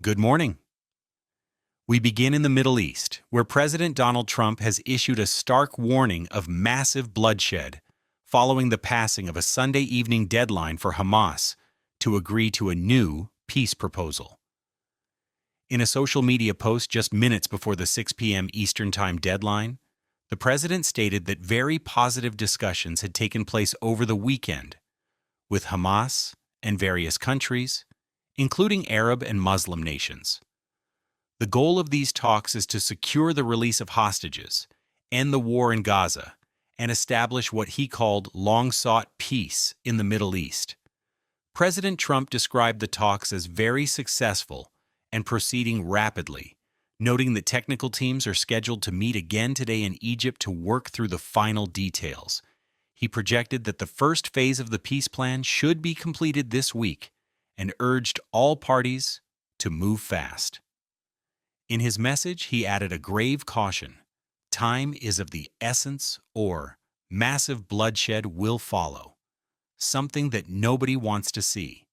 Good morning. We begin in the Middle East, where President Donald Trump has issued a stark warning of massive bloodshed following the passing of a Sunday evening deadline for Hamas to agree to a new peace proposal. In a social media post just minutes before the 6 p.m. Eastern Time deadline, the president stated that very positive discussions had taken place over the weekend with Hamas and various countries, including Arab and Muslim nations. The goal of these talks is to secure the release of hostages, end the war in Gaza, and establish what he called long-sought peace in the Middle East. President Trump described the talks as very successful and proceeding rapidly, noting that technical teams are scheduled to meet again today in Egypt to work through the final details. He projected that the first phase of the peace plan should be completed this week and urged all parties to move fast. In his message, he added a grave caution: time is of the essence, or massive bloodshed will follow, something that nobody wants to see.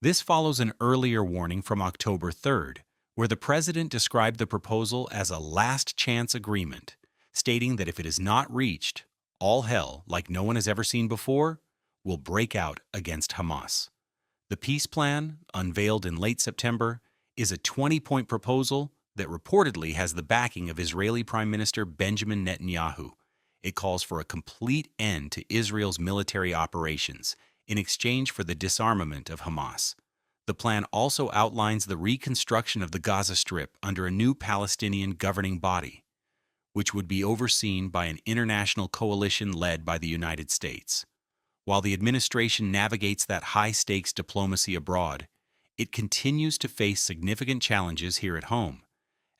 This follows an earlier warning from October 3rd, where the president described the proposal as a last-chance agreement, stating that if it is not reached, all hell, like no one has ever seen before, will break out against Hamas. The peace plan, unveiled in late September, is a 20-point proposal that reportedly has the backing of Israeli Prime Minister Benjamin Netanyahu. It calls for a complete end to Israel's military operations in exchange for the disarmament of Hamas. The plan also outlines the reconstruction of the Gaza Strip under a new Palestinian governing body, which would be overseen by an international coalition led by the United States. While the administration navigates that high-stakes diplomacy abroad, it continues to face significant challenges here at home,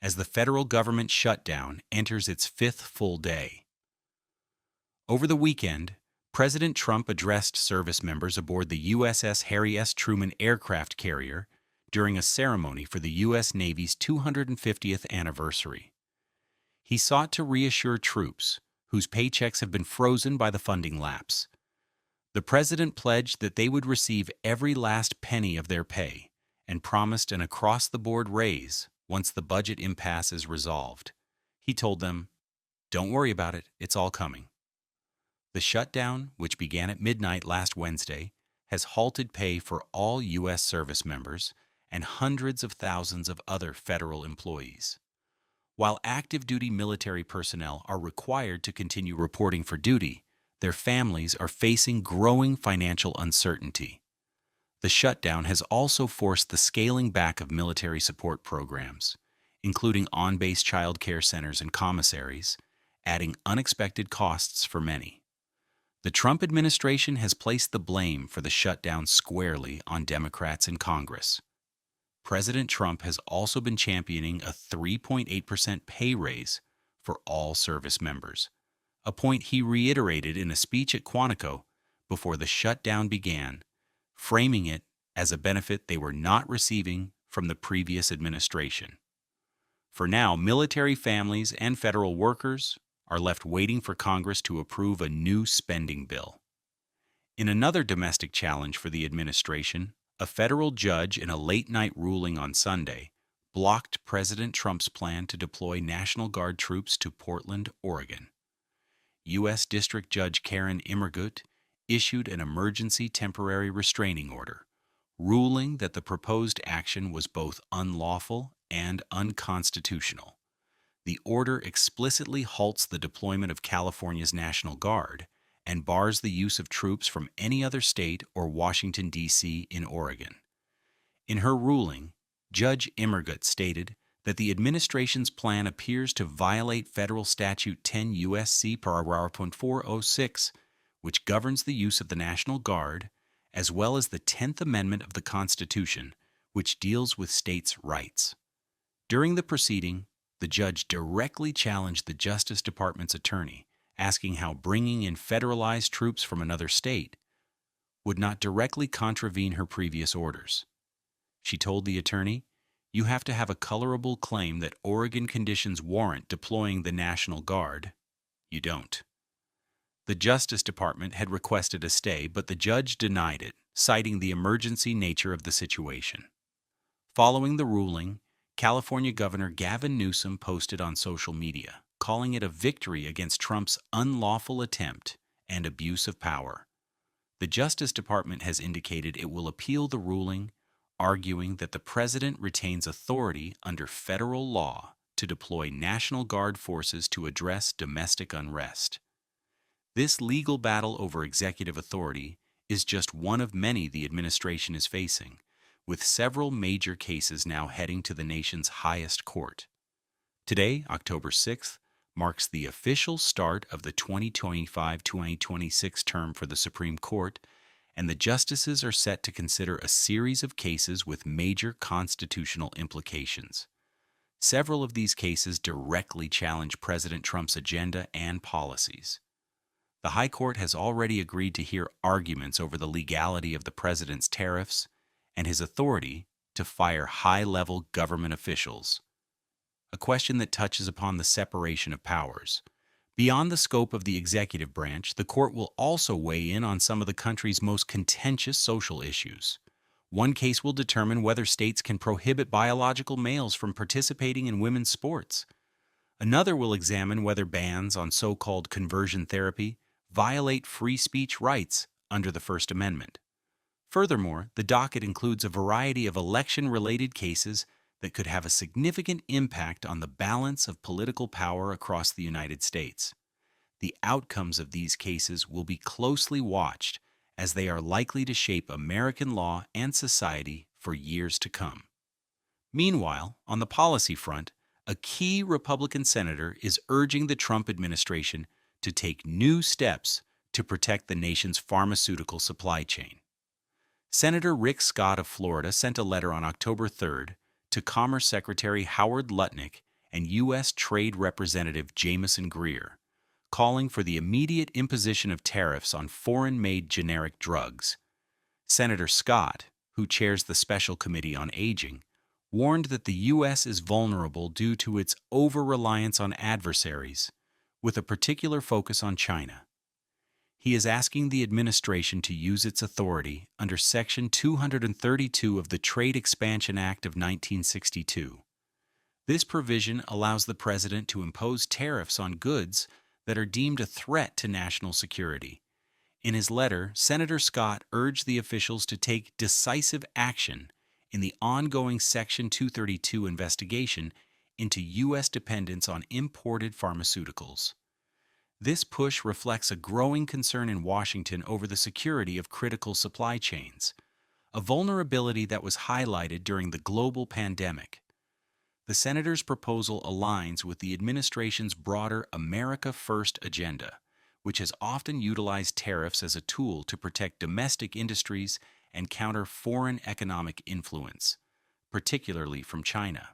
as the federal government shutdown enters its fifth full day. Over the weekend, President Trump addressed service members aboard the USS Harry S. Truman aircraft carrier during a ceremony for the U.S. Navy's 250th anniversary. He sought to reassure troops, whose paychecks have been frozen by the funding lapse. The president pledged that they would receive every last penny of their pay and promised an across-the-board raise once the budget impasse is resolved. He told them, "Don't worry about it, it's all coming." The shutdown, which began at midnight last Wednesday, has halted pay for all U.S. service members and hundreds of thousands of other federal employees. While active-duty military personnel are required to continue reporting for duty, their families are facing growing financial uncertainty. The shutdown has also forced the scaling back of military support programs, including on-base child care centers and commissaries, adding unexpected costs for many. The Trump administration has placed the blame for the shutdown squarely on Democrats in Congress. President Trump has also been championing a 3.8% pay raise for all service members, a point he reiterated in a speech at Quantico before the shutdown began, framing it as a benefit they were not receiving from the previous administration. For now, military families and federal workers are left waiting for Congress to approve a new spending bill. In another domestic challenge for the administration, a federal judge in a late-night ruling on Sunday blocked President Trump's plan to deploy National Guard troops to Portland, Oregon. U.S. District Judge Karen Immergut issued an emergency temporary restraining order, ruling that the proposed action was both unlawful and unconstitutional. The order explicitly halts the deployment of California's National Guard and bars the use of troops from any other state or Washington, D.C. in Oregon. In her ruling, Judge Immergut stated that the administration's plan appears to violate Federal Statute 10 U.S.C. paragraph 406, which governs the use of the National Guard, as well as the 10th Amendment of the Constitution, which deals with states' rights. During the proceeding, the judge directly challenged the Justice Department's attorney, asking how bringing in federalized troops from another state would not directly contravene her previous orders. She told the attorney, "You have to have a colorable claim that Oregon conditions warrant deploying the National Guard. You don't." The Justice Department had requested a stay, but the judge denied it, citing the emergency nature of the situation. Following the ruling, California Governor Gavin Newsom posted on social media, calling it a victory against Trump's unlawful attempt and abuse of power. The Justice Department has indicated it will appeal the ruling, arguing that the president retains authority under federal law to deploy National Guard forces to address domestic unrest. This legal battle over executive authority is just one of many the administration is facing, with several major cases now heading to the nation's highest court. Today, October 6th, marks the official start of the 2025-2026 term for the Supreme Court, and the justices are set to consider a series of cases with major constitutional implications. Several of these cases directly challenge President Trump's agenda and policies. The High Court has already agreed to hear arguments over the legality of the president's tariffs and his authority to fire high-level government officials, a question that touches upon the separation of powers. Beyond the scope of the executive branch, the court will also weigh in on some of the country's most contentious social issues. One case will determine whether states can prohibit biological males from participating in women's sports. Another will examine whether bans on so-called conversion therapy violate free speech rights under the First Amendment. Furthermore, the docket includes a variety of election-related cases that could have a significant impact on the balance of political power across the United States. The outcomes of these cases will be closely watched, as they are likely to shape American law and society for years to come. Meanwhile, on the policy front, a key Republican senator is urging the Trump administration to take new steps to protect the nation's pharmaceutical supply chain. Senator Rick Scott of Florida sent a letter on October 3rd to Commerce Secretary Howard Lutnick and U.S. Trade Representative Jamieson Greer, calling for the immediate imposition of tariffs on foreign-made generic drugs. Senator Scott, who chairs the Special Committee on Aging, warned that the U.S. is vulnerable due to its over-reliance on adversaries, with a particular focus on China. He is asking the administration to use its authority under Section 232 of the Trade Expansion Act of 1962. This provision allows the president to impose tariffs on goods that are deemed a threat to national security. In his letter, Senator Scott urged the officials to take decisive action in the ongoing Section 232 investigation into U.S. dependence on imported pharmaceuticals. This push reflects a growing concern in Washington over the security of critical supply chains, a vulnerability that was highlighted during the global pandemic. The senator's proposal aligns with the administration's broader America First agenda, which has often utilized tariffs as a tool to protect domestic industries and counter foreign economic influence, particularly from China.